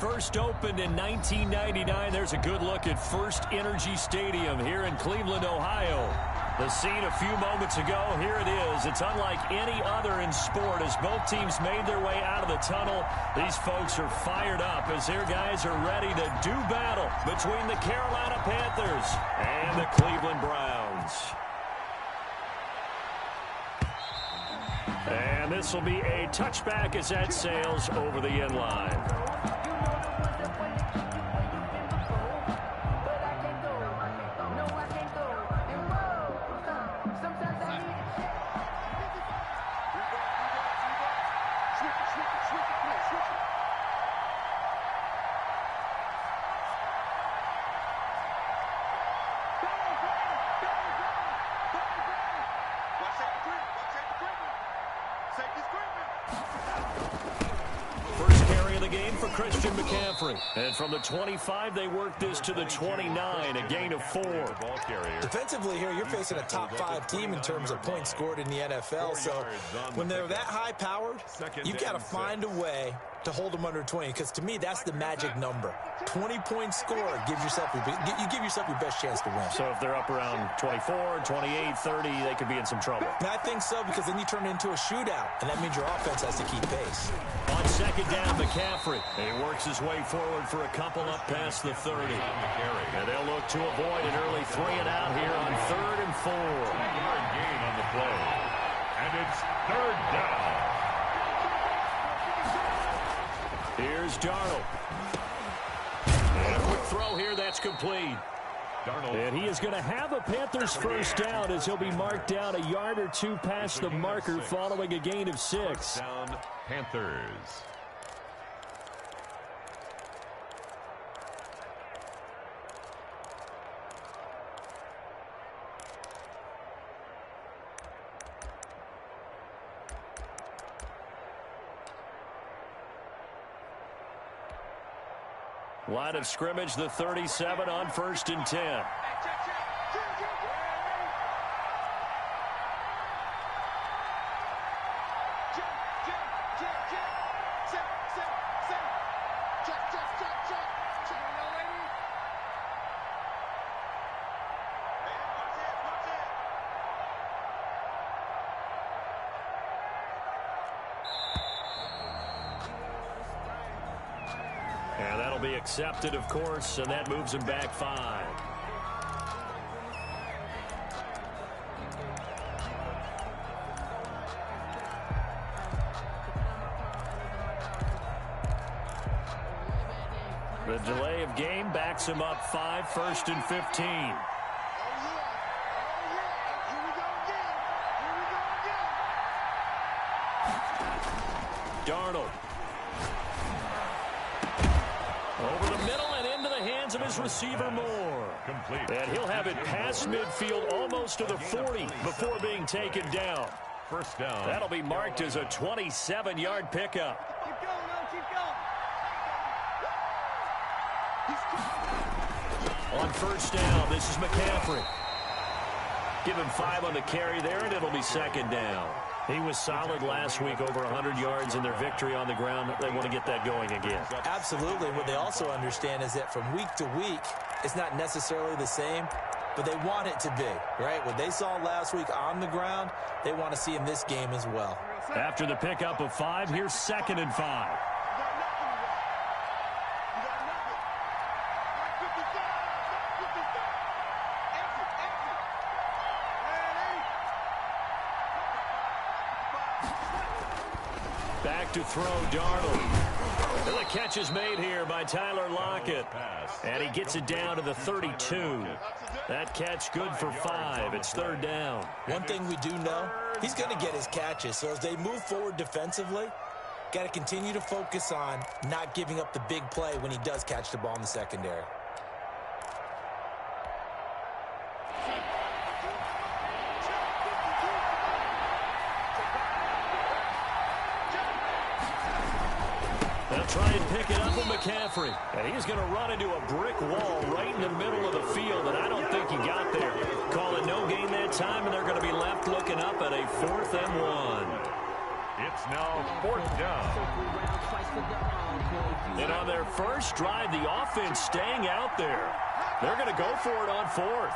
First opened in 1999. There's a good look at First Energy Stadium here in Cleveland, Ohio. The scene a few moments ago, here it is. It's unlike any other in sport as both teams made their way out of the tunnel. These folks are fired up as their guys are ready to do battle between the Carolina Panthers and the Cleveland Browns. And this will be a touchback as that sails over the end line. And from the 25, they work this to the 29, a gain of 4. Defensively here, you're facing a top 5 team in terms of points scored in the NFL. So when they're that high-powered, you've got to find a way to hold them under 20, because to me, that's the magic number. 20 points scored gives yourself you give yourself your best chance to win. So if they're up around 24, 28, 30, they could be in some trouble. And I think so, because then you turn it into a shootout, and that means your offense has to keep pace. On second down, McCaffrey. He works his way forward for a couple up past the 30. And they'll look to avoid an early 3 and out here on 3rd and 4. 2-yard gain on the play. And it's 3rd down. Here's Darnold. And a quick throw here, that's complete. And he is going to have a Panthers first down as he'll be marked down a yard or 2 past the marker following a gain of 6. Down Panthers. Line of scrimmage, the 37 on 1st and 10. And that'll be accepted, of course, and that moves him back 5. The delay of game backs him up 5, 1st and 15. Darnold. Over the middle and into the hands of his receiver Moore. Complete. And he'll have it past midfield almost to the 40 before being taken down. First down. That'll be marked as a 27-yard pickup. Keep going, man, keep going. On first down, this is McCaffrey. Give him 5 on the carry there, and it'll be second down. He was solid last week, over 100 yards in their victory on the ground. They want to get that going again. Absolutely. What they also understand is that from week to week, it's not necessarily the same, but they want it to be, right? What they saw last week on the ground, they want to see in this game as well. After the pickup of 5, here's 2nd and 5. Back to throw, Darnold. And the catch is made here by Tyler Lockett. And he gets it down to the 32. That catch good for 5. It's 3rd down. One thing we do know, he's going to get his catches. So as they move forward defensively, got to continue to focus on not giving up the big play when he does catch the ball in the secondary. They'll try and pick it up with McCaffrey. And he's going to run into a brick wall right in the middle of the field, and I don't think he got there. Call it no gain that time, and they're going to be left looking up at a 4th and 1. It's now 4th down. And on their first drive, the offense staying out there. They're going to go for it on fourth.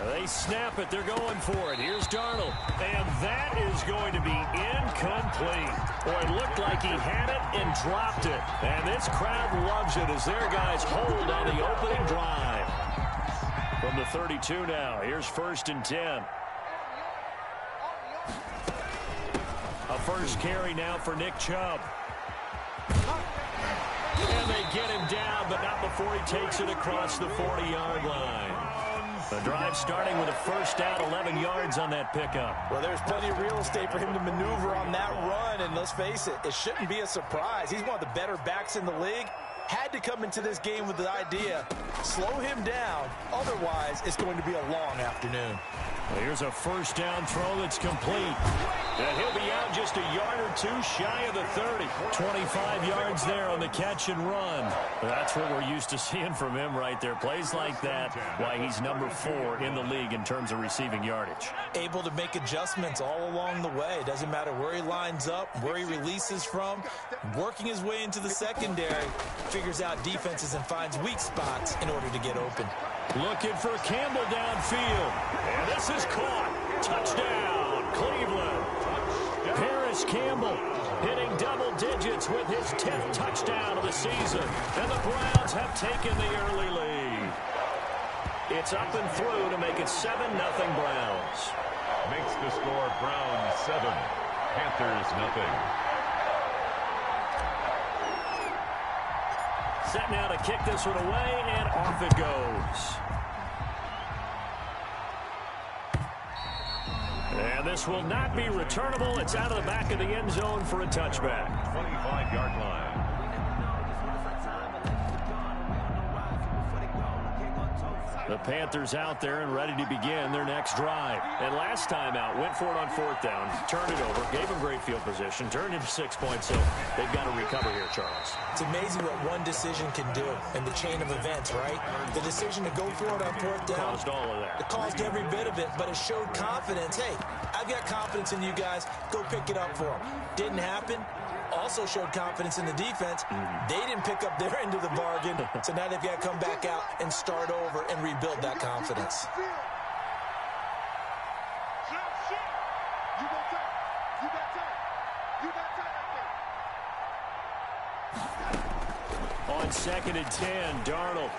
They snap it. They're going for it. Here's Darnold. And that is going to be incomplete. Boy, it looked like he had it and dropped it. And this crowd loves it as their guys hold on the opening drive. From the 32 now, here's 1st and 10. A first carry now for Nick Chubb. And they get him down, but not before he takes it across the 40-yard line. The drive starting with a first down, 11 yards on that pickup. Well, there's plenty of real estate for him to maneuver on that run, and let's face it, it shouldn't be a surprise. He's one of the better backs in the league. Had to come into this game with the idea, slow him down, otherwise it's going to be a long afternoon. Well, here's a first down throw that's complete. And he'll be out just a yard or two shy of the 30. 25 yards there on the catch and run. That's what we're used to seeing from him right there. Plays like that, why he's number 4 in the league in terms of receiving yardage. Able to make adjustments all along the way. Doesn't matter where he lines up, where he releases from. Working his way into the secondary, figures out defenses and finds weak spots in order to get open. Looking for Campbell downfield. And this is caught. Touchdown, Cleveland. Paris Campbell hitting double digits with his 10th touchdown of the season. And the Browns have taken the early lead. It's up and through to make it 7-0 Browns. Makes the score Browns 7, Panthers nothing. Set now to kick this one away, and off it goes. And this will not be returnable. It's out of the back of the end zone for a touchback. 25-yard line. The Panthers out there and ready to begin their next drive. And last time out, went for it on 4th down, turned it over, gave them great field position, turned into 6 points, so they've got to recover here, Charles. It's amazing what one decision can do in the chain of events, right? The decision to go for it on 4th down. Caused all of that. It caused every bit of it, but it showed confidence. Hey, I've got confidence in you guys. Go pick it up for them. Didn't happen. Also showed confidence in the defense. They didn't pick up their end of the bargain, so now they've got to come back out and start over and rebuild that confidence. On 2nd and 10, Darnold.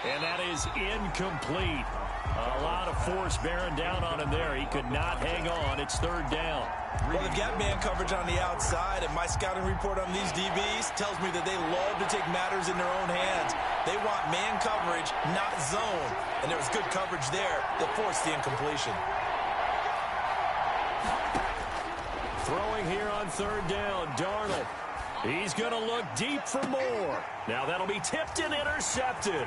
And that is incomplete. A lot of force bearing down on him there. He could not hang on. It's 3rd down. Well, they've got man coverage on the outside, and my scouting report on these DBs tells me that they love to take matters in their own hands. They want man coverage, not zone. And there was good coverage there that forced the incompletion. Throwing here on 3rd down, Darnold. He's going to look deep for more. Now that'll be tipped and intercepted.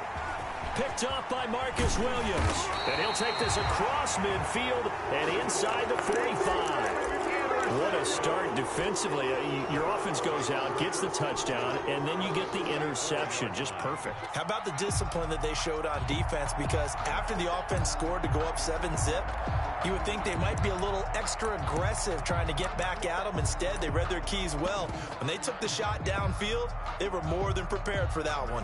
Picked off by Marcus Williams. And he'll take this across midfield and inside the 45. What a start defensively. Your offense goes out, gets the touchdown, and then you get the interception. Just perfect. How about the discipline that they showed on defense? Because after the offense scored to go up 7-zip, you would think they might be a little extra aggressive trying to get back at them. Instead, they read their keys well. When they took the shot downfield, they were more than prepared for that one.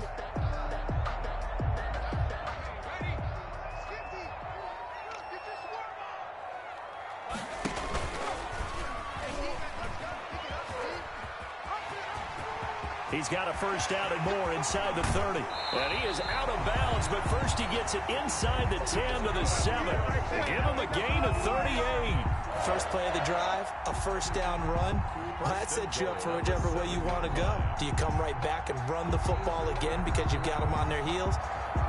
He's got a first down and more inside the 30. And he is out of bounds, but first he gets it inside the 10 to the 7. Give him a gain of 38. First play of the drive, a first down run. Well, that sets you up for whichever way you want to go. Do you come right back and run the football again because you've got them on their heels?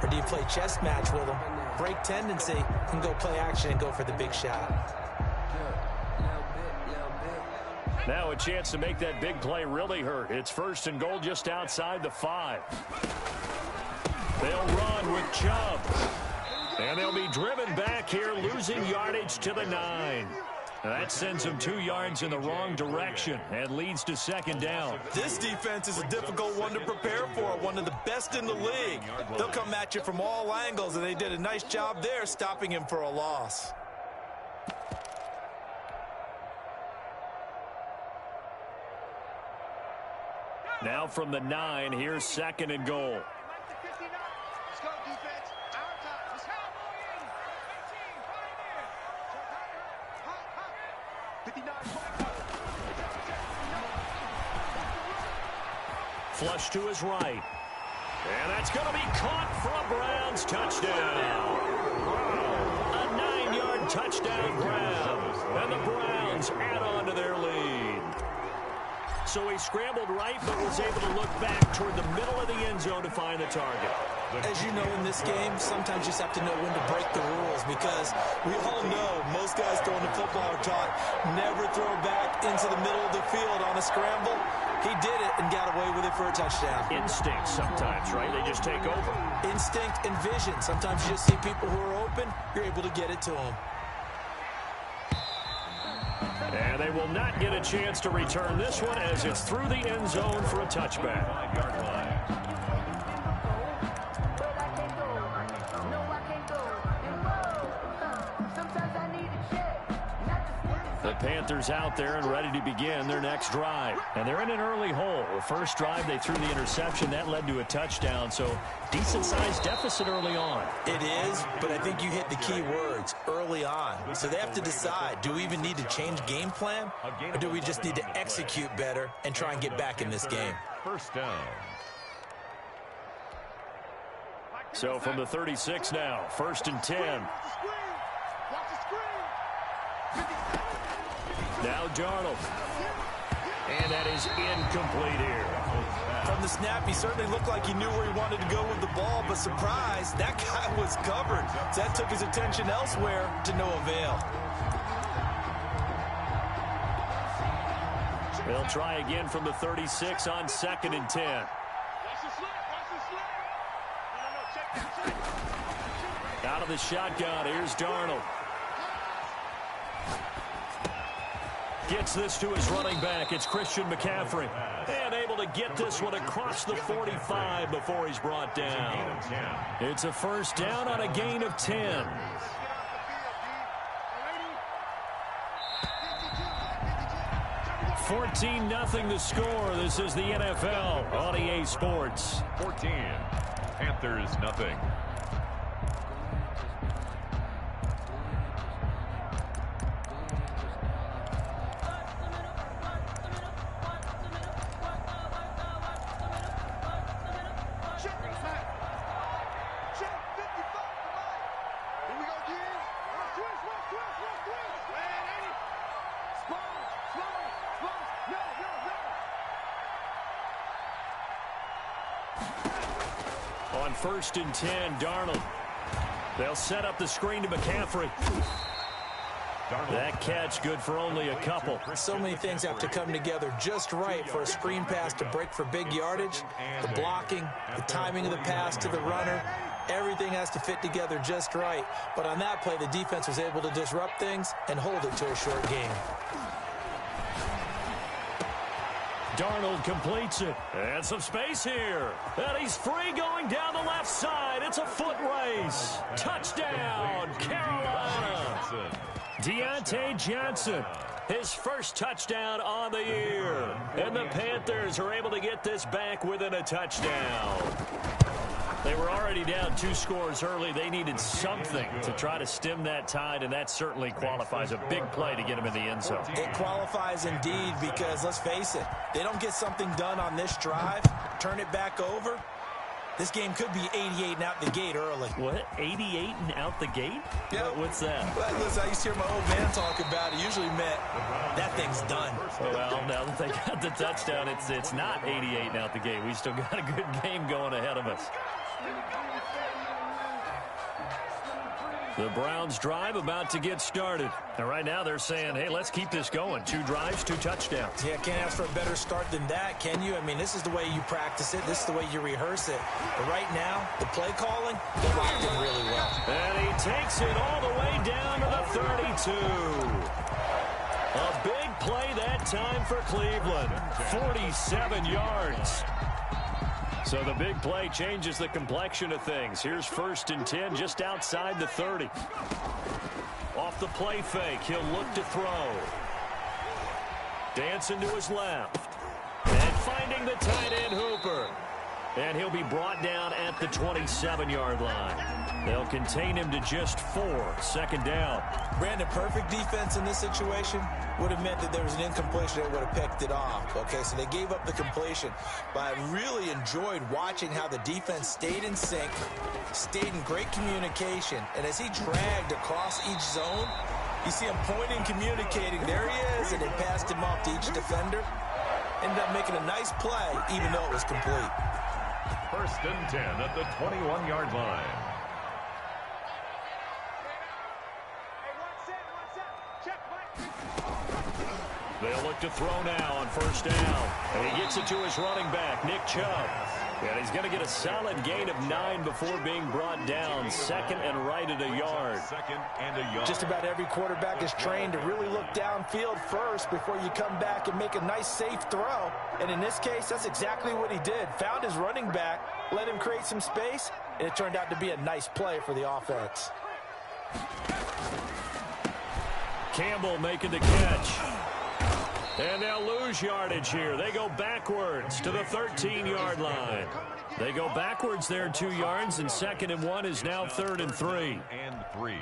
Or do you play chess match with them, break tendency, and go play action and go for the big shot? Now a chance to make that big play really hurt. It's 1st and goal just outside the 5. They'll run with Chubb. And they'll be driven back here, losing yardage to the 9. That sends him 2 yards in the wrong direction and leads to second down. This defense is a difficult one to prepare for, one of the best in the league. They'll come at you from all angles, and they did a nice job there stopping him for a loss. Now from the 9, here's second and goal. Flush to his right. And that's going to be caught for a Browns touchdown. A 9-yard touchdown grab. And the Browns add on to their lead. So he scrambled right, but was able to look back toward the middle of the end zone to find the target. As you know, in this game, sometimes you just have to know when to break the rules, because we all know most guys throwing the football are taught never throw back into the middle of the field on a scramble. He did it and got away with it for a touchdown. Instinct sometimes, right? They just take over. Instinct and vision. Sometimes you just see people who are open, you're able to get it to them. And they will not get a chance to return this one as it's through the end zone for a touchback. 5-yard line. The Panthers out there and ready to begin their next drive. And they're in an early hole. First drive, they threw the interception. That led to a touchdown, so decent-sized deficit early on. It is, but I think you hit the key words, early on. So they have to decide, do we even need to change game plan, or do we just need to execute better and try and get back in this game? First down. So from the 36 now, 1st and 10. Now Darnold. And that is incomplete here. From the snap, he certainly looked like he knew where he wanted to go with the ball, but surprise, that guy was covered. So that took his attention elsewhere to no avail. They'll try again from the 36 on 2nd and 10. Out of the shotgun, here's Darnold. Gets this to his running back. It's Christian McCaffrey. And able to get this one across the 45 before he's brought down. It's a first down on a gain of 10. $14-0 the score. This is the NFL on EA Sports. 14. Panthers, nothing. On 1st and 10, Darnold. They'll set up the screen to McCaffrey. That catch good for only a couple. So many things have to come together just right for a screen pass to break for big yardage. The blocking, the timing of the pass to the runner, everything has to fit together just right. But on that play, the defense was able to disrupt things and hold it to a short game. Darnold completes it. And some space here. And he's free going down the left side. It's a foot race. Touchdown, Carolina. Deontay Johnson, his first touchdown on the year. And the Panthers are able to get this back within a touchdown. They were already down 2 scores early. They needed something to try to stem that tide, and that certainly qualifies. A big play to get them in the end zone. It qualifies indeed, because let's face it, they don't get something done on this drive, turn it back over, this game could be 88 and out the gate early. What? 88 and out the gate? Yeah. What's that? Well, listen, I used to hear my old man talk about it. Usually meant that thing's done. Well, now that they got the touchdown, it's not 88 and out the gate. We still got a good game going ahead of us. The Browns drive about to get started. And right now they're saying, hey, let's keep this going. 2 drives, 2 touchdowns. Yeah, can't ask for a better start than that, can you? I mean, this is the way you practice it. This is the way you rehearse it. But right now, the play calling, they're locked in really well. And he takes it all the way down to the 32. A big play that time for Cleveland. 47 yards. So the big play changes the complexion of things. Here's 1st and 10 just outside the 30. Off the play fake, he'll look to throw. Dancing to his left. And finding the tight end Hooper. And he'll be brought down at the 27-yard line. They'll contain him to just 4. 2nd down. Brandon, perfect defense in this situation would have meant that there was an incompletion that would have picked it off. Okay, so they gave up the completion. But I really enjoyed watching how the defense stayed in sync, stayed in great communication. And as he dragged across each zone, you see him pointing, communicating. There he is, and they passed him off to each defender. Ended up making a nice play, even though it was complete. 1st and 10 at the 21-yard line. They'll look to throw now on 1st down. And he gets it to his running back, Nick Chubb. And he's going to get a solid gain of 9 before being brought down. 2nd and right at a yard. 2nd and a yard. Just about every quarterback is trained to really look downfield first before you come back and make a nice, safe throw. And in this case, that's exactly what he did. Found his running back, let him create some space, and it turned out to be a nice play for the offense. Campbell making the catch. And they'll lose yardage here. They go backwards to the 13-yard line. They go backwards there 2 yards, and 2nd and 1 is now 3rd and 3. And 3.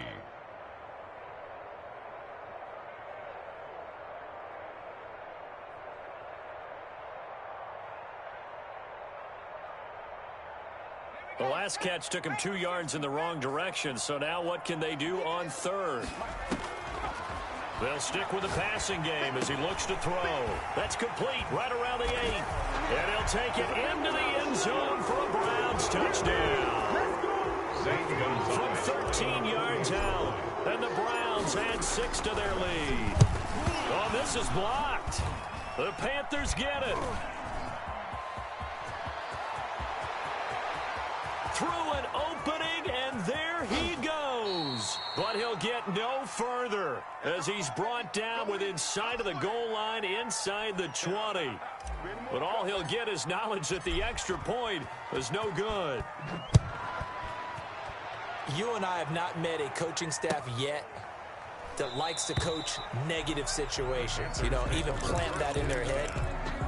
The last catch took him 2 yards in the wrong direction, so now what can they do on 3rd? They'll stick with the passing game as he looks to throw. That's complete right around the 8. And he'll take it into the end zone for a Browns touchdown. From 13 yards out. And the Browns add 6 to their lead. Oh, this is blocked. The Panthers get it. Through an opening, and there he goes. But he'll get no further as he's brought down within sight of the goal line inside the 20. But all he'll get is knowledge that the extra point was no good. You and I have not met a coaching staff yet that likes to coach negative situations. You know, even plant that in their head.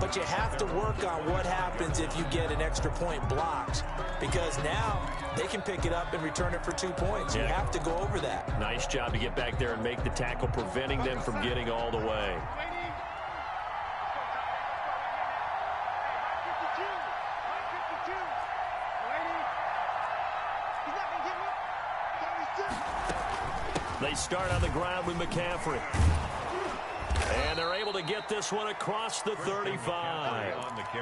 But you have to work on what happens if you get an extra point blocked. Because now they can pick it up and return it for 2 points. You have to go over that. Nice job to get back there and make the tackle, preventing them from getting all the way. They start on the ground with McCaffrey. And they're able to get this one across the 35.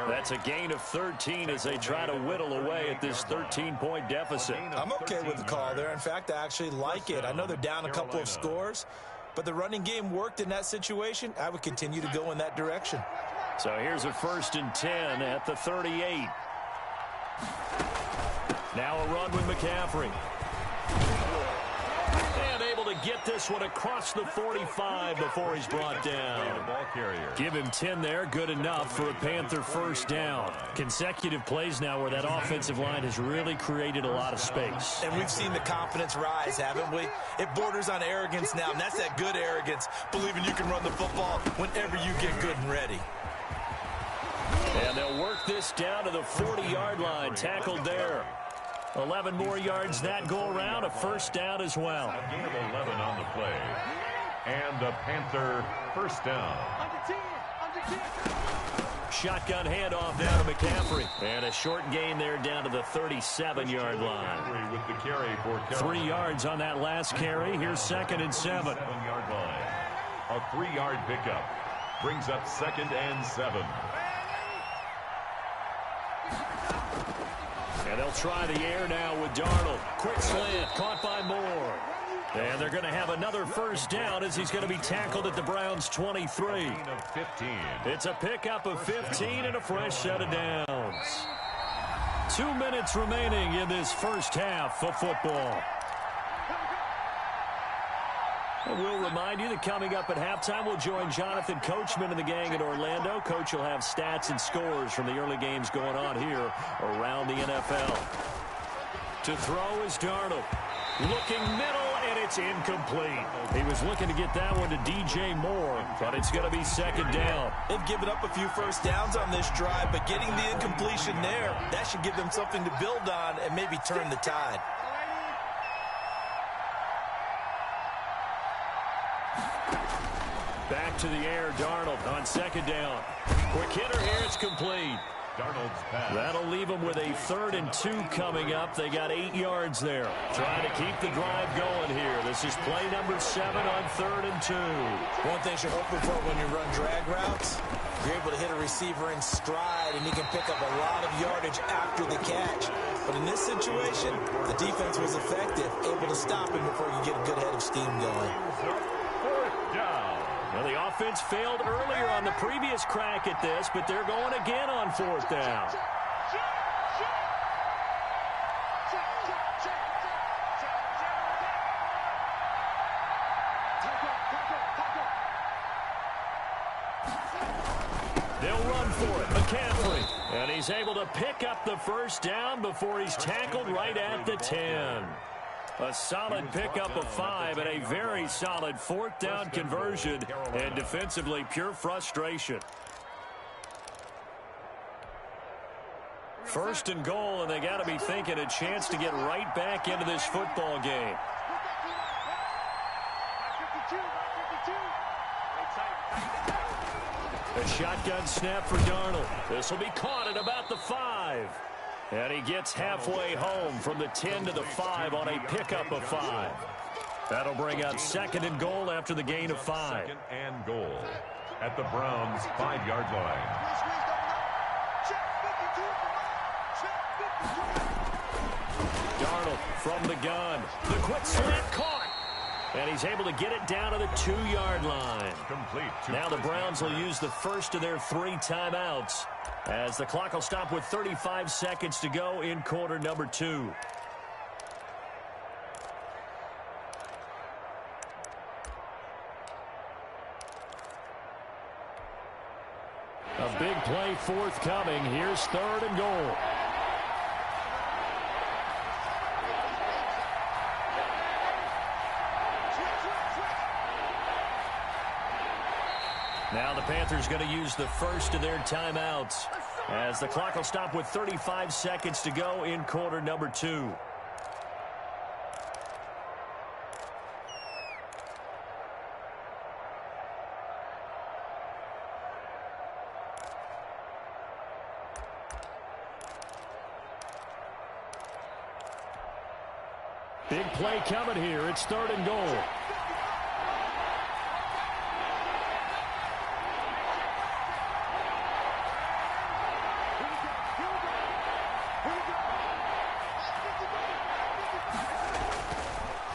That's a gain of 13 as they try to whittle away at this 13-point deficit. I'm okay with the call there. In fact, I actually like it. I know they're down a couple of scores, but the running game worked in that situation. I would continue to go in that direction. So here's a 1st and 10 at the 38. Now a run with McCaffrey. And able to get this one across the 45 before he's brought down. Give him 10 there, good enough for a Panther 1st down. Consecutive plays now where that offensive line has really created a lot of space. And we've seen the confidence rise, haven't we? It borders on arrogance now, and that's that good arrogance, believing you can run the football whenever you get good and ready. And they'll work this down to the 40-yard line, tackled there. 11 more yards that go around, a 1st down as well. A gain of 11 on the play. And a Panther 1st down. Shotgun handoff now to McCaffrey. And a short gain there down to the 37-yard line. With the carry for 3 yards on that last carry. Here's 2nd and 7. 7-yard line. A 3-yard pickup. Brings up 2nd and 7. And they'll try the air now with Darnold. Quick slant, caught by Moore. And they're going to have another 1st down as he's going to be tackled at the Browns' 23. It's a pickup of 15 and a fresh set of downs. 2 minutes remaining in this first half of football. And we'll remind you that coming up at halftime, we'll join Jonathan Coachman and the gang in Orlando. Coach will have stats and scores from the early games going on here around the NFL. To throw is Darnold. Looking middle, and it's incomplete. He was looking to get that one to DJ Moore, but it's going to be second down. They've given up a few first downs on this drive, but getting the incompletion there, that should give them something to build on and maybe turn the tide. Back to the air, Darnold on second down. Quick hitter here, it's complete. Darnold's pass. That'll leave them with a 3rd and 2 coming up. They got 8 yards there. Trying to keep the drive going here. This is play number 7 on 3rd and 2. One thing you're hoping for when you run drag routes, you're able to hit a receiver in stride, and he can pick up a lot of yardage after the catch. But in this situation, the defense was effective, able to stop him before you get a good head of steam going. 4th down. Well, the offense failed earlier on the previous crack at this, but they're going again on 4th down. They'll run for it. McCaffrey. And he's able to pick up the first down before he's tackled right at the 10. A solid pickup of 5 and a very solid 4th down conversion, and defensively pure frustration. 1st and goal, and they got to be thinking a chance to get right back into this football game. A shotgun snap for Darnold. This will be caught at about the 5. And he gets halfway home from the 10 to the 5 on a pickup of 5. That'll bring up 2nd and goal after the gain of 5. 2nd and goal at the Browns' 5-yard line. Darnold from the gun. The quick slant caught. And he's able to get it down to the 2-yard line. Complete. Now the Browns will use the first of their 3 timeouts, as the clock will stop with 35 seconds to go in quarter number 2. A big play forthcoming. Here's 3rd and goal. Now the Panthers going to use the first of their timeouts, as the clock will stop with 35 seconds to go in quarter number 2. Big play coming here. It's 3rd and goal.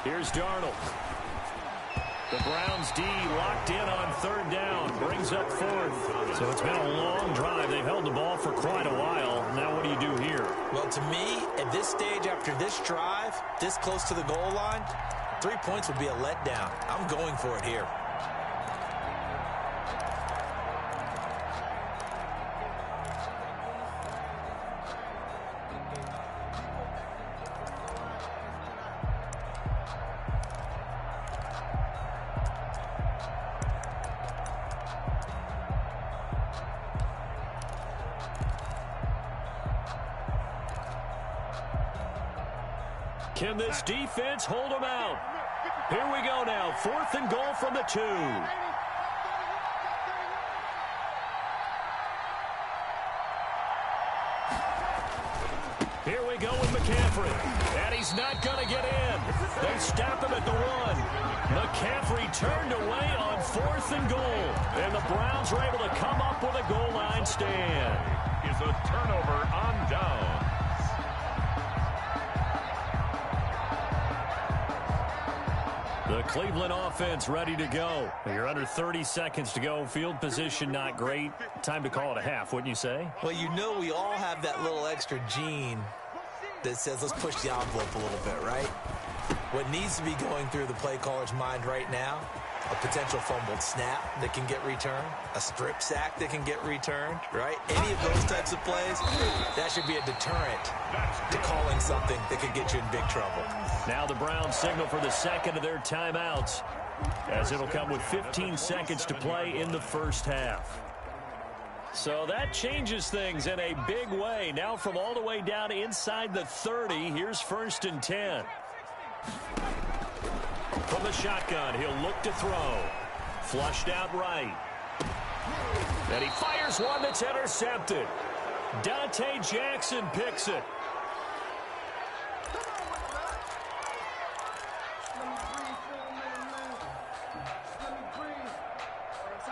Here's Darnold. The Browns D locked in on 3rd down. Brings up 4th. So it's been a long drive. They've held the ball for quite a while. Now what do you do here? Well, to me, at this stage after this drive, this close to the goal line, 3 points would be a letdown. I'm going for it here. Can this defense hold them out? Here we go now. 4th and goal from the 2. Here we go with McCaffrey. And he's not going to get in. They stop him at the 1. McCaffrey turned away on 4th and goal. And the Browns are able to come up with a goal line stand. Is a turnover on down. The Cleveland offense ready to go. You're under 30 seconds to go. Field position not great. Time to call it a half, wouldn't you say? Well, you know we all have that little extra gene that says let's push the envelope a little bit, right? When what needs to be going through the play caller's mind right now, a potential fumbled snap that can get returned, a strip sack that can get returned, right? Any of those types of plays, that should be a deterrent to calling something that could get you in big trouble. Now the Browns signal for the second of their timeouts, as it'll come with 15 seconds to play in the first half. So that changes things in a big way. Now from all the way down inside the 30, here's 1st and 10. From the shotgun, he'll look to throw. Flushed out right. And he fires one that's intercepted. Dante Jackson picks it.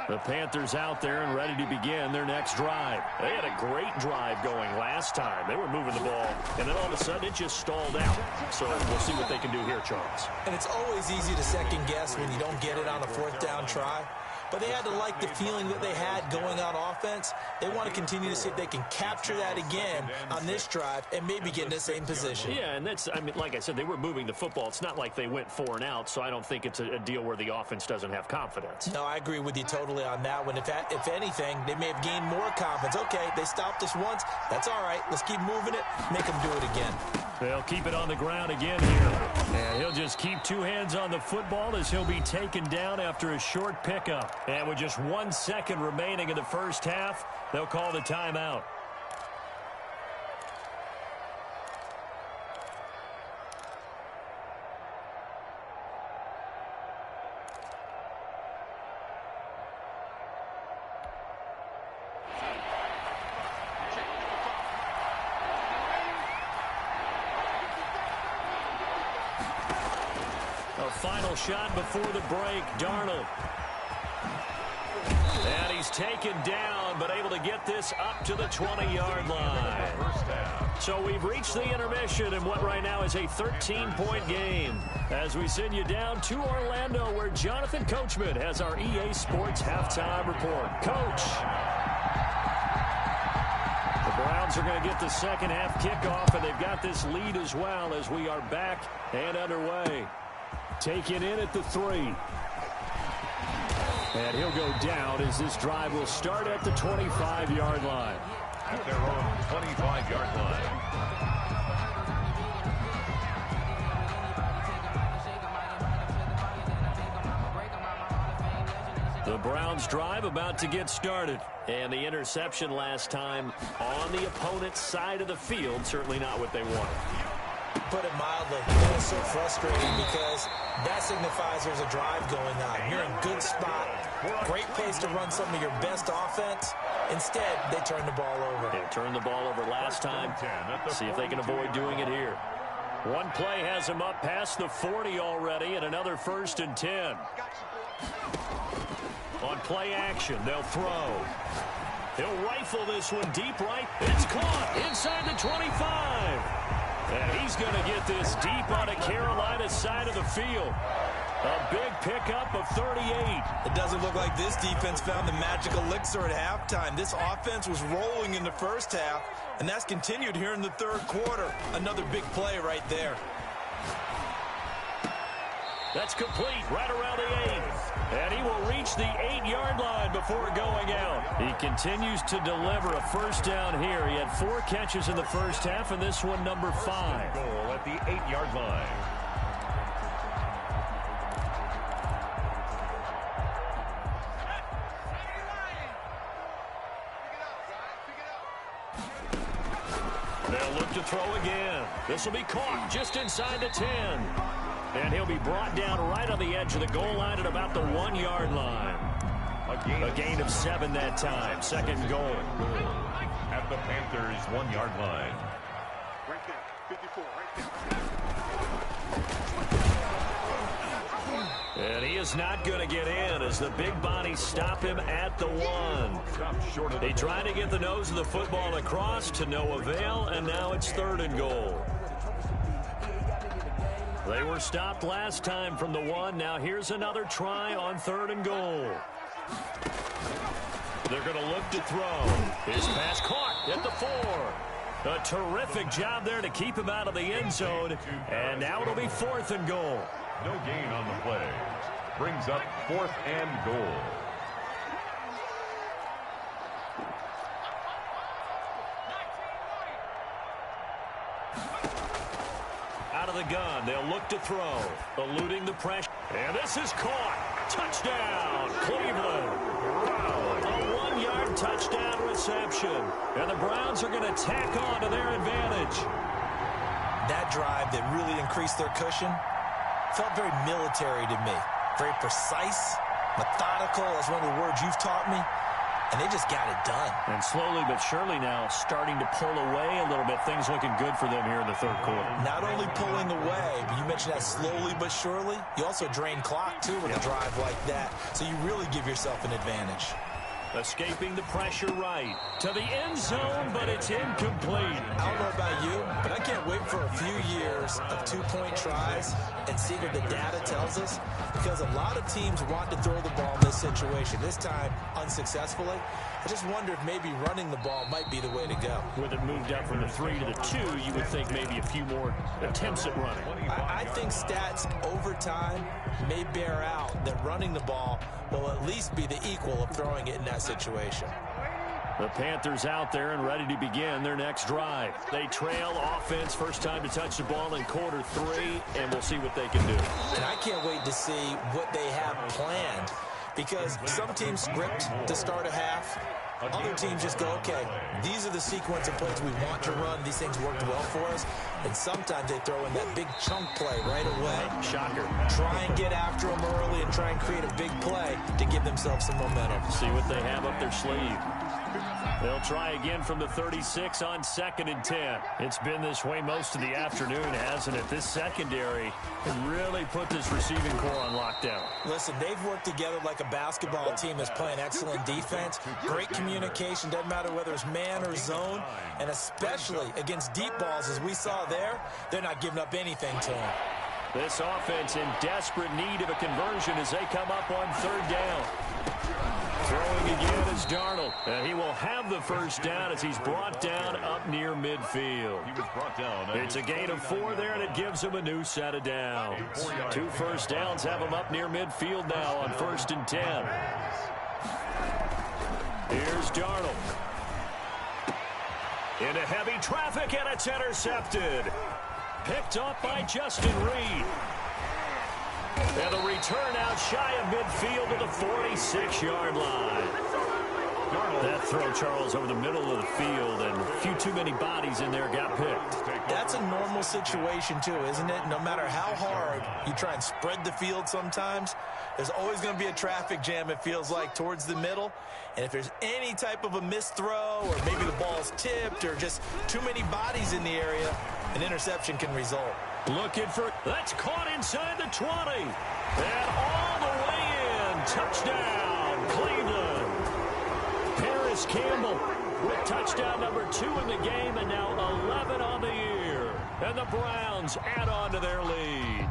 The Panthers out there and ready to begin their next drive. They had a great drive going last time. They were moving the ball, and then all of a sudden it just stalled out. So we'll see what they can do here, Charles. And it's always easy to second guess when you don't get it on a 4th down try. But they had to like the feeling that they had going on offense. They want to continue to see if they can capture that again on this drive and maybe get in the same position. Yeah, and that's, I mean, like I said, they were moving the football. It's not like they went 4 and out, so I don't think it's a deal where the offense doesn't have confidence. No, I agree with you totally on that one. If anything, they may have gained more confidence. Okay, they stopped us once. That's all right. Let's keep moving it. Make them do it again. They'll keep it on the ground again here. And he'll just keep 2 hands on the football as he'll be taken down after a short pickup. And with just 1 second remaining in the first half, they'll call the timeout. Final shot before the break, Darnold. And he's taken down, but able to get this up to the 20-yard line. So we've reached the intermission in what right now is a 13-point game. As we send you down to Orlando, where Jonathan Coachman has our EA Sports halftime report. Coach. The Browns are going to get the second half kickoff, and they've got this lead as well as we are back and underway. Taken in at the 3. And he'll go down as this drive will start at the 25-yard line. At their own 25-yard line. The Browns drive about to get started. And the interception last time on the opponent's side of the field, certainly not what they wanted. Put it mildly, it was so frustrating because that signifies there's a drive going on. You're in a good spot, great place to run some of your best offense. Instead, they turn the ball over. They turned the ball over last time. See if they can avoid doing it here. One play has them up past the 40 already, and another 1st and 10. On play action, they'll throw. He'll rifle this one deep right. It's caught inside the 25. And he's going to get this deep on the Carolina side of the field. A big pickup of 38. It doesn't look like this defense found the magic elixir at halftime. This offense was rolling in the first half, and that's continued here in the third quarter. Another big play right there. That's complete right around the 8. And he will reach the 8-yard line before going out. He continues to deliver a first down here. He had 4 catches in the first half, and this one number 5. Goal at the 8-yard line. They'll look to throw again. This will be caught just inside the 10. And he'll be brought down right on the edge of the goal line at about the 1-yard line. A gain of 7 that time. Second goal. At the Panthers' 1-yard line. Right there, 54, right there. And he is not going to get in as the big bodies stop him at the 1. They try to get the nose of the football across to no avail, and now it's 3rd and goal. They were stopped last time from the 1. Now here's another try on 3rd and goal. They're going to look to throw. His pass caught at the 4. A terrific job there to keep him out of the end zone. And now it'll be 4th and goal. No gain on the play. Brings up 4th and goal. Out of the gun, they'll look to throw, eluding the pressure. And this is caught. Touchdown, Cleveland. A 1-yard touchdown reception. And the Browns are going to tack on to their advantage. That drive that really increased their cushion felt very military to me. Very precise, methodical. That's one of the words you've taught me. And they just got it done. And slowly but surely now starting to pull away a little bit. Things looking good for them here in the 3rd quarter. Not only pulling away, but you mentioned that slowly but surely. You also drain clock, too, with a drive like that. So you really give yourself an advantage. Escaping the pressure right to the end zone, but it's incomplete. I don't know about you, but I can't wait for a few years of 2-point tries and see what the data tells us, because a lot of teams want to throw the ball in this situation. This time, unsuccessfully. I just wonder if maybe running the ball might be the way to go. With it moved up from the 3 to the 2, you would think maybe a few more attempts at running. I think stats over time may bear out that running the ball will at least be the equal of throwing it in that situation. The Panthers out there and ready to begin their next drive. They trail offense, first time to touch the ball in quarter 3, and we'll see what they can do. And I can't wait to see what they have planned, because some teams script to start a half. Other teams just go, okay, these are the sequence of plays we want to run. These things worked well for us. And sometimes they throw in that big chunk play right away. Shocker. Try and get after them early and try and create a big play to give themselves some momentum. See what they have up their sleeve. They'll try again from the 36 on 2nd and 10. It's been this way most of the afternoon, hasn't it? This secondary can really put this receiving core on lockdown. Listen, they've worked together like a basketball team that's playing excellent defense. Great communication, doesn't matter whether it's man or zone. And especially against deep balls, as we saw there, they're not giving up anything to them. This offense in desperate need of a conversion as they come up on 3rd down. Throwing again is Darnold. And he will have the first down as he's brought down up near midfield. He was brought down. It's a gain of 4 there, and it gives him a new set of downs. 2 first downs have him up near midfield now on 1st and 10. Here's Darnold. Into heavy traffic, and it's intercepted. Picked up by Justin Reed. And a return out shy of midfield to the 46-yard line. That throw, Charles, over the middle of the field, and a few too many bodies in there got picked. That's a normal situation, too, isn't it? No matter how hard you try and spread the field sometimes, there's always going to be a traffic jam, it feels like, towards the middle. And if there's any type of a missed throw, or maybe the ball's tipped, or just too many bodies in the area, an interception can result. Looking for, that's caught inside the 20. And all the way in. Touchdown, Cleveland. Paris Campbell with touchdown number 2 in the game, and now 11 on the year. And the Browns add on to their lead.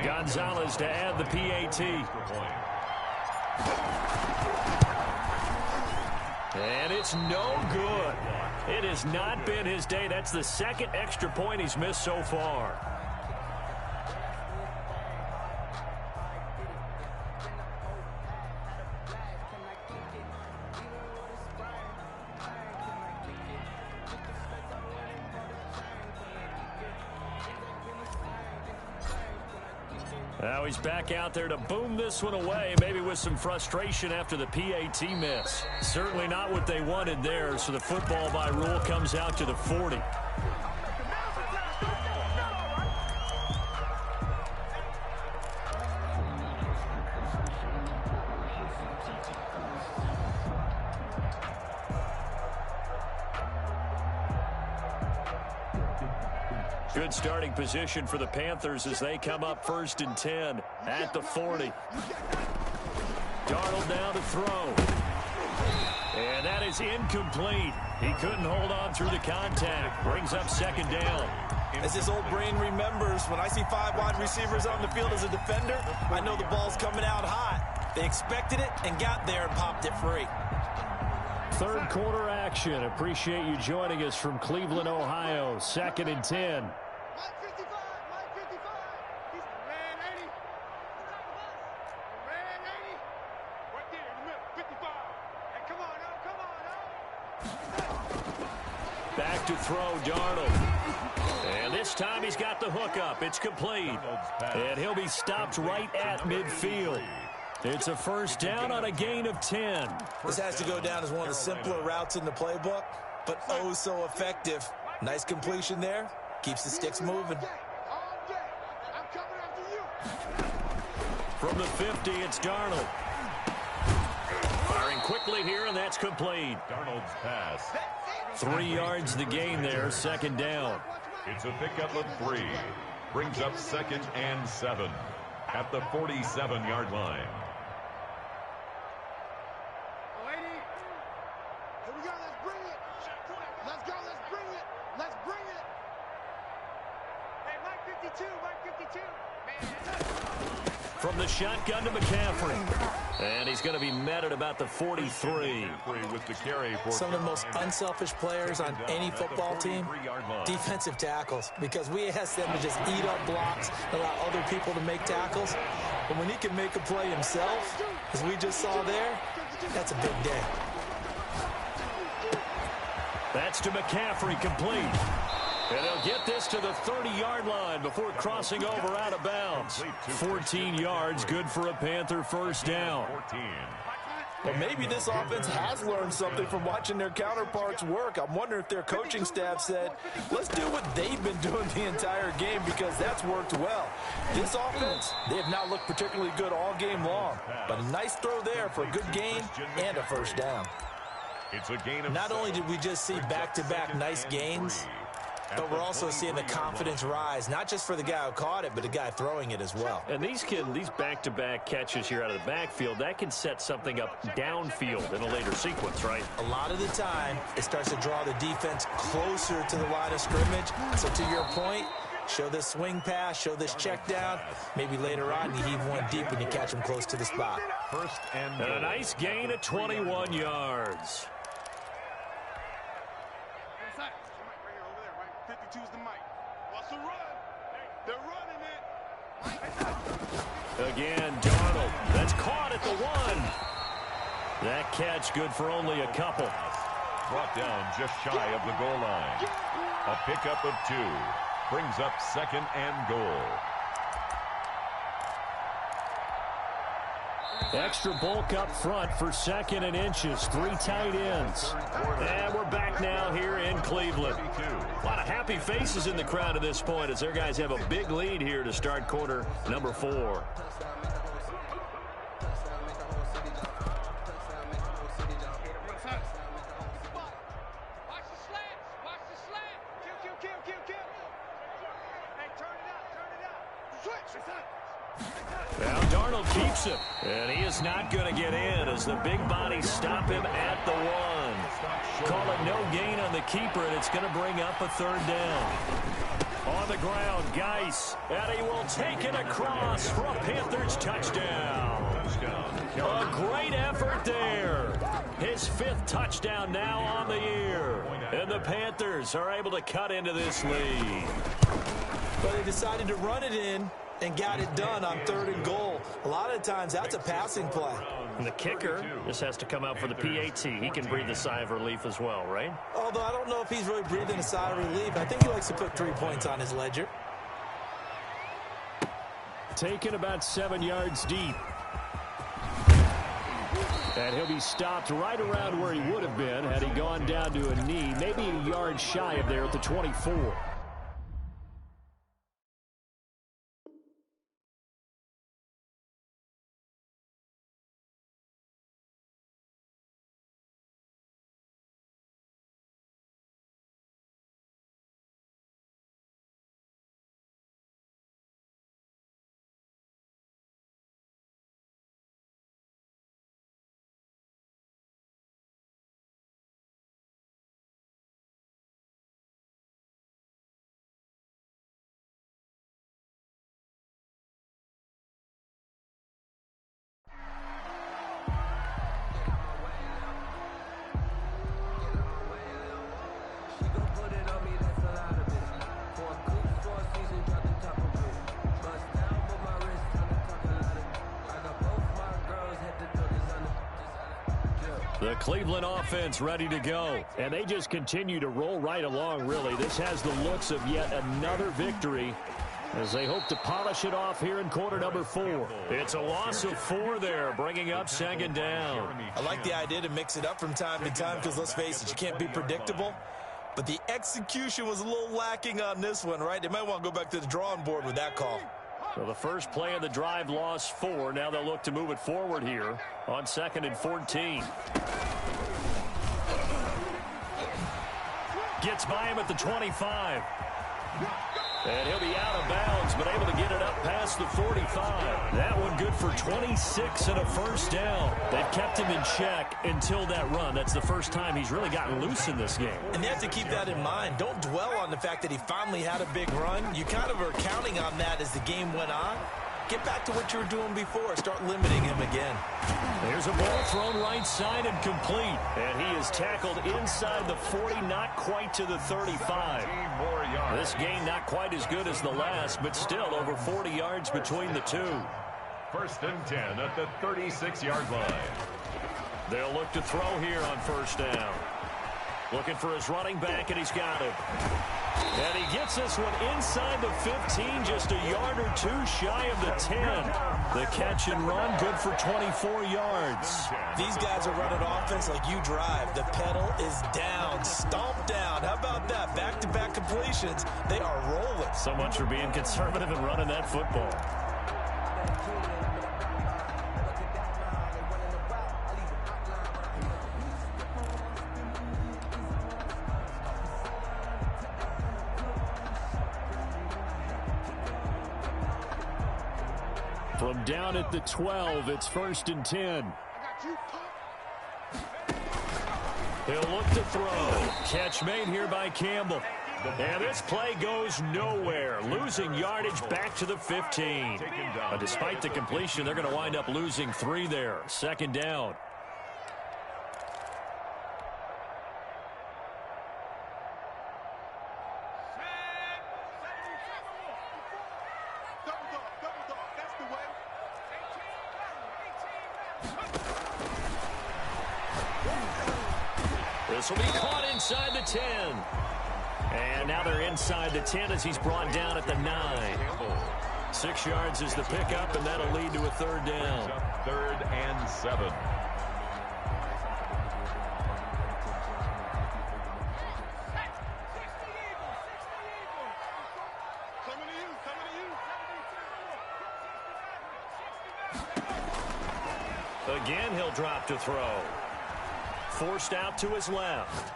Gonzalez to add the PAT. And it's no good. It has not been his day. That's the 2nd extra point he's missed so far. Now he's back out there to boom this one away, maybe with some frustration after the PAT miss. Certainly not what they wanted there, so the football by rule comes out to the 40. Good starting position for the Panthers as they come up 1st and 10 at the 40. Darnold down to throw. And that is incomplete. He couldn't hold on through the contact. Brings up second down. As his old brain remembers, when I see 5 wide receivers on the field as a defender, I know the ball's coming out hot. They expected it and got there and popped it free. Third quarter action. Appreciate you joining us from Cleveland, Ohio. 2nd and 10. Back to throw, Darnold. And this time he's got the hook up. It's complete. And he'll be stopped right at midfield. It's a first down on a gain of 10. This has to go down as one of the simpler routes in the playbook, but oh so effective. Nice completion there. Keeps the sticks moving. From the 50, it's Darnold. Firing quickly here, and that's complete. Darnold's pass. 3 yards the gain there, second down. It's a pickup of 3. Brings up 2nd and 7 at the 47-yard line. Here we go, let's bring it. Let's go, let's bring it. Let's bring it. Hey, Mike 52, Mike 52. Man. From the shotgun to McCaffrey. And he's going to be met at about the 43. With the carry for Some of the most unselfish players on any football team, defensive tackles, because we ask them to just eat up blocks, allow other people to make tackles. But when he can make a play himself, as we just saw there, that's a big day. That's to McCaffrey, complete. And they'll get this to the 30-yard line before crossing over out of bounds. 14 yards, good for a Panther first down. Well, maybe this offense has learned something from watching their counterparts work. I'm wondering if their coaching staff said, let's do what they've been doing the entire game, because that's worked well. This offense, they have not looked particularly good all game long. But a nice throw there for a good gain and a first down. It's a gain of Not only did we just see back-to-back nice gains, but we're also seeing the confidence rise, not just for the guy who caught it, but the guy throwing it as well. And these back-to-back catches here out of the backfield, that can set something up downfield in a later sequence, right? A lot of the time, it starts to draw the defense closer to the line of scrimmage. So to your point, show this swing pass, show this check down. Maybe later on, you heave one deep and you catch him close to the spot. First and a nice gain of 21 yards. 52's the mic. What's the run? They're running it. Again, Darnold. That's caught at the 1. That catch good for only a couple. Brought down just shy of the goal line. A pickup of 2. Brings up 2nd and goal. Extra bulk up front for 2nd and inches. 3 tight ends. And we're back now here in Cleveland. A lot of happy faces in the crowd at this point as their guys have a big lead here to start quarter number 4. Now Darnold keeps it, and he is not going to get in as the big bodies stop him at the 1. Call it no gain on the keeper, and it's going to bring up a 3rd down. On the ground, Geis, and he will take it across for a Panthers touchdown. A great effort there. His 5th touchdown now on the year, and the Panthers are able to cut into this lead. But they decided to run it in and got it done on 3rd and goal. A lot of times, that's a passing play. And the kicker just has to come out for the PAT. He can breathe a sigh of relief as well, right? Although I don't know if he's really breathing a sigh of relief. I think he likes to put 3 points on his ledger. Taken about 7 yards deep. And he'll be stopped right around where he would have been had he gone down to a knee, maybe a yard shy of there at the 24. The Cleveland offense ready to go. And they just continue to roll right along, really. This has the looks of yet another victory as they hope to polish it off here in quarter number 4. It's a loss of 4 there, bringing up second down. I like the idea to mix it up from time to time because, let's face it, you can't be predictable. But the execution was a little lacking on this one, right? They might want to go back to the drawing board with that call. So the first play of the drive lost 4. Now they'll look to move it forward here on 2nd and 14. Gets by him at the 25. And he'll be out of bounds, but able to get it up past the 45. That one good for 26 and a first down. They've kept him in check until that run. That's the first time he's really gotten loose in this game. And they have to keep that in mind. Don't dwell on the fact that he finally had a big run. You kind of are counting on that as the game went on. Get back to what you were doing before. Start limiting him again. There's a ball thrown right side and complete. And he is tackled inside the 40, not quite to the 35. This game not quite as good as the last, but still over 40 yards between the two. 1st and 10 at the 36-yard line. They'll look to throw here on first down. Looking for his running back, and he's got him. And he gets this one inside the 15, just a yard or two shy of the 10. The catch and run, good for 24 yards. These guys are running offense like you drive. The pedal is down, stomped down. How about that? Back-to-back completions. They are rolling. So much for being conservative and running that football. From down at the 12, it's 1st and 10. He'll look to throw. Catch made here by Campbell. And this play goes nowhere. Losing yardage back to the 15. But despite the completion, they're going to wind up losing 3 there. 2nd down. This will be caught inside the 10. And now they're inside the 10 as he's brought down at the 9. 6 yards is the pickup, and that'll lead to a 3rd down. 3rd and 7. Again, he'll drop to throw. Forced out to his left.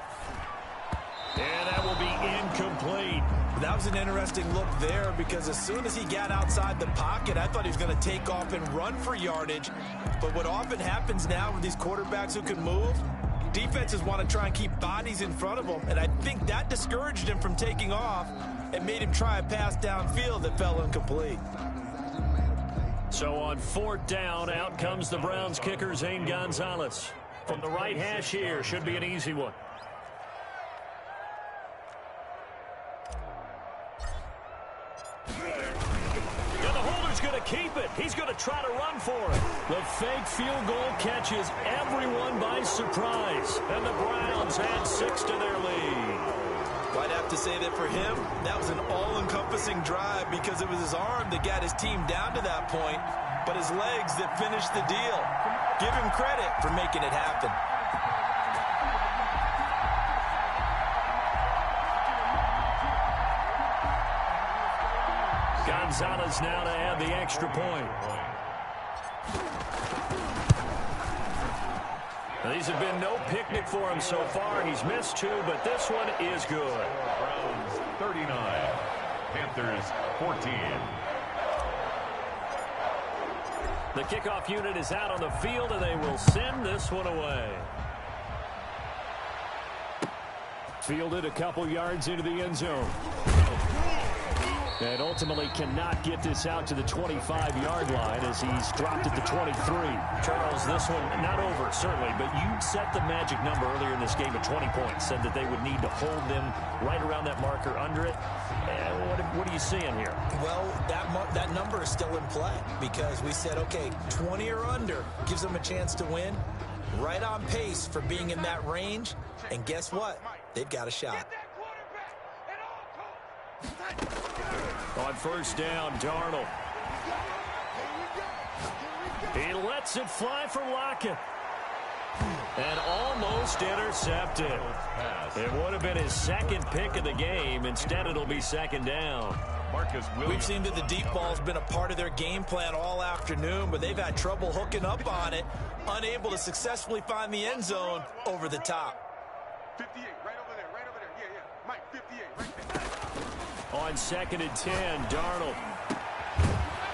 And that will be incomplete. That was an interesting look there because as soon as he got outside the pocket, I thought he was going to take off and run for yardage. But what often happens now with these quarterbacks who can move, defenses want to try and keep bodies in front of them. And I think that discouraged him from taking off and made him try a pass downfield that fell incomplete. So on 4th down, out comes the Browns kicker, Zane Gonzalez. From the right hash here, should be an easy one. And the holder's going to keep it. He's going to try to run for it. The fake field goal catches everyone by surprise. And the Browns add 6 to their lead. Well, I'd have to say that for him, that was an all-encompassing drive because it was his arm that got his team down to that point, but his legs that finished the deal. Give him credit for making it happen. Gonzalez now to add the extra point. Now, these have been no picnic for him so far. He's missed 2, but this one is good. Browns 39, Panthers 14. The kickoff unit is out on the field, and they will send this one away. Fielded a couple yards into the end zone. And ultimately cannot get this out to the 25-yard line as he's dropped it to 23. Charles, this one not over, certainly, but you set the magic number earlier in this game at 20 points, said that they would need to hold them right around that marker under it. What are you seeing here? Well, that number is still in play because we said, okay, 20 or under gives them a chance to win. right on pace for being in that range. And guess what? They've got a shot. On first down, Darnold. He lets it fly for Lockett. And almost intercepted. It would have been his second pick of the game. Instead, it'll be second down. We've seen that the deep ball's been a part of their game plan all afternoon, but they've had trouble hooking up on it, unable to successfully find the end zone over the top. 58, right over there, right over there. Yeah, yeah. Mike, 58, right there. On second and 10, Darnold.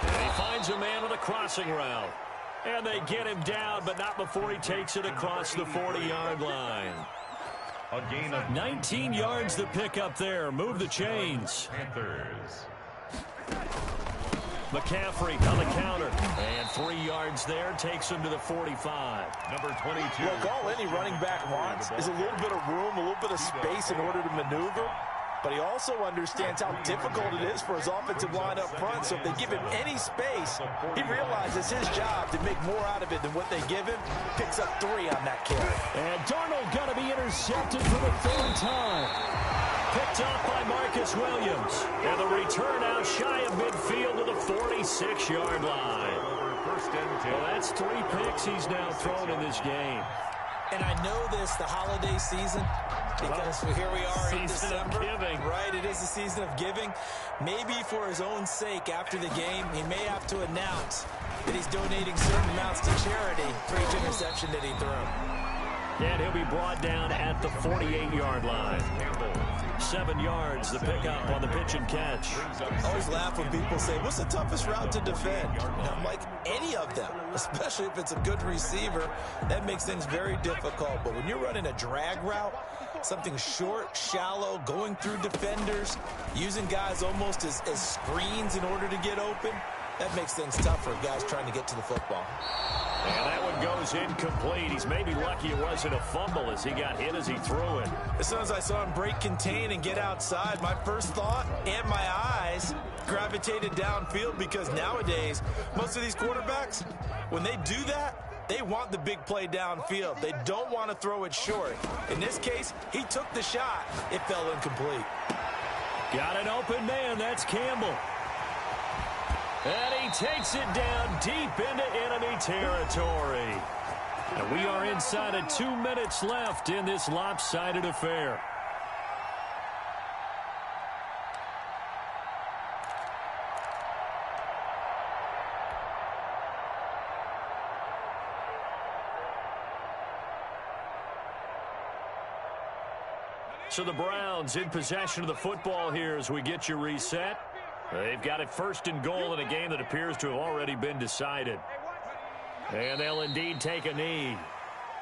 And he finds a man with a crossing route. And they get him down, but not before he takes it across the 40-yard line. A gain of 19 yards to pick up there. Move the chains. Panthers. McCaffrey on the counter. And 3 yards there takes him to the 45. Number 22. Look, all any running back wants is a little bit of room, a little bit of space in order to maneuver. But he also understands how difficult it is for his offensive line up front. So if they give him any space, he realizes his job to make more out of it than what they give him. Picks up 3 on that carry. And Darnold got to be intercepted for the 3rd time. Picked up by Marcus Williams. And the return out shy of midfield to the 46-yard line. Well, that's 3 picks he's now thrown in this game. And I know this, the holiday season, because here we are in December. Right, it is the season of giving. Maybe for his own sake, after the game, he may have to announce that he's donating certain amounts to charity for each interception that he threw. And he'll be brought down at the 48-yard line. 7 yards, the pickup on the pitch and catch. I always laugh when people say, what's the toughest route to defend? And I'm like, any of them, especially if it's a good receiver. That makes things very difficult. But when you're running a drag route, something short, shallow, going through defenders, using guys almost as screens in order to get open, that makes things tough for guys trying to get to the football. And that one goes incomplete. He's maybe lucky it wasn't a fumble as he got hit as he threw it. As soon as I saw him break contain and get outside, my first thought and my eyes gravitated downfield, because nowadays, most of these quarterbacks, when they do that, they want the big play downfield. They don't want to throw it short. In this case, he took the shot. It fell incomplete. Got an open man. That's Campbell. And he takes it down deep into enemy territory. And we are inside of 2 minutes left in this lopsided affair. So the Browns in possession of the football here as we get you reset. They've got it 1st and goal in a game that appears to have already been decided. And they'll indeed take a knee.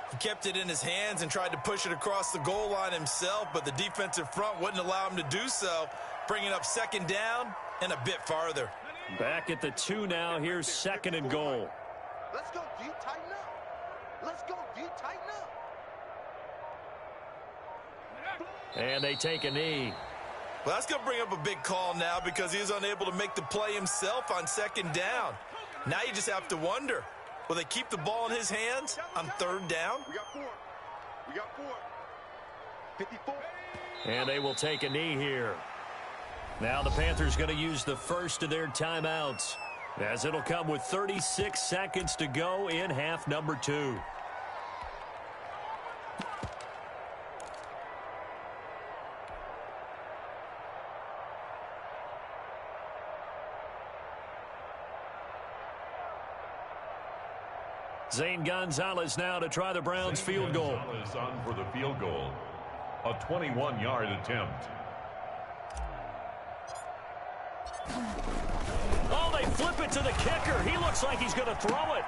He kept it in his hands and tried to push it across the goal line himself, but the defensive front wouldn't allow him to do so, bringing up 2nd down and a bit farther. Back at the 2 now. Here's 2nd and goal. Let's go, D. Tighten up. Let's go, D. Tighten up. And they take a knee. Well, that's going to bring up a big call now, because he was unable to make the play himself on 2nd down. Now you just have to wonder, will they keep the ball in his hands on 3rd down? We got 4. We got 4. 54. And they will take a knee here. Now the Panthers going to use the first of their timeouts, as it'll come with 36 seconds to go in half number 2. Zane Gonzalez now to try the Browns field goal. Gonzalez on for the field goal. A 21-yard attempt. Oh, they flip it to the kicker. He looks like he's going to throw it.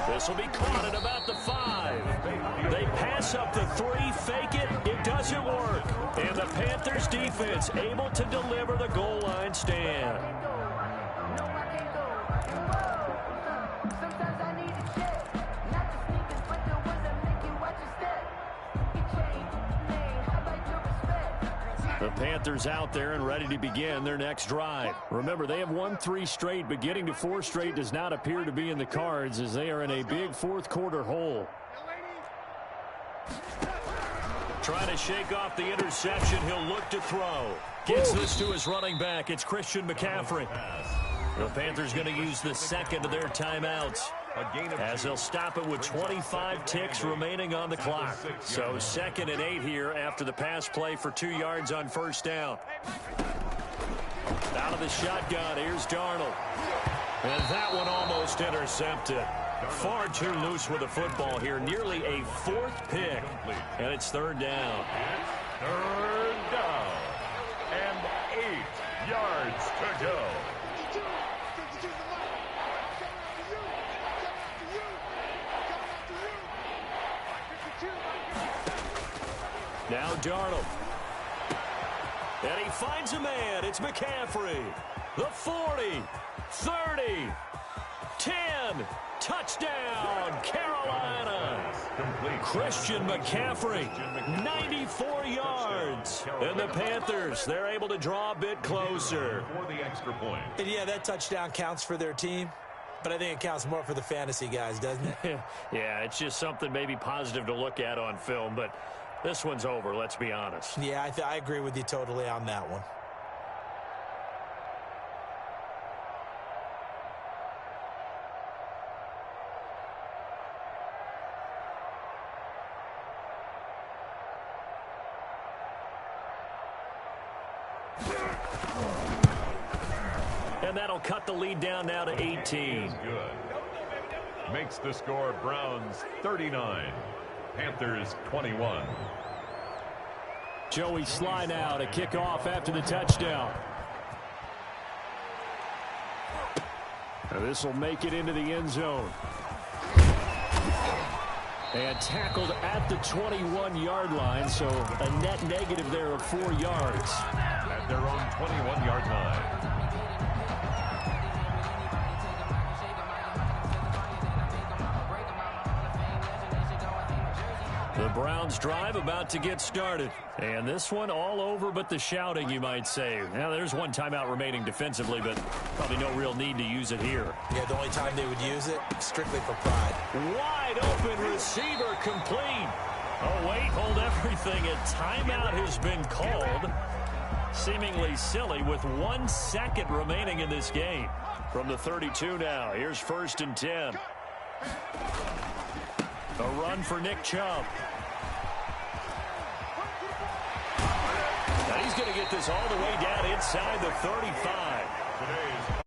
This will be caught at about the 5. They pass up the 3, fake it. It doesn't work. And the Panthers defense able to deliver the goal line stand. The Panthers out there and ready to begin their next drive. Remember, they have won 3 straight, but getting to 4 straight does not appear to be in the cards, as they are in a big 4th quarter hole. Trying to shake off the interception. He'll look to throw. Gets this to his running back. It's Christian McCaffrey. The Panthers going to use the second of their timeouts, as they'll stop it with 25 ticks remaining on the clock. So 2nd and 8 here after the pass play for 2 yards on first down. Out of the shotgun, here's Darnold. And that one almost intercepted. Far too loose with the football here. Nearly a 4th pick. And it's 3rd down. 3rd down. And 8 yards to go. Now Darnold. And he finds a man. It's McCaffrey. The 40, 30, 10. Touchdown, Carolina. Christian McCaffrey, 94 yards. And the Panthers, they're able to draw a bit closer. For the extra point. And yeah, that touchdown counts for their team, but I think it counts more for the fantasy guys, doesn't it? Yeah, it's just something maybe positive to look at on film, but this one's over, let's be honest. Yeah, I agree with you totally on that one. And that'll cut the lead down now to 18. Good. Makes the score Browns 39. Panthers 21. Joey Sly now to kick off after the touchdown. This will make it into the end zone. And tackled at the 21-yard line, so a net negative there of 4 yards. At their own 21-yard line. The Browns drive about to get started. And this one all over but the shouting, you might say. Now, there's one timeout remaining defensively, but probably no real need to use it here. Yeah, the only time they would use it, strictly for pride. Wide open receiver complete. Oh, wait, hold everything. A timeout has been called. Seemingly silly with 1 second remaining in this game. From the 32 now, here's 1st and 10. A run for Nick Chubb. And he's going to get this all the way down inside the 35. Today's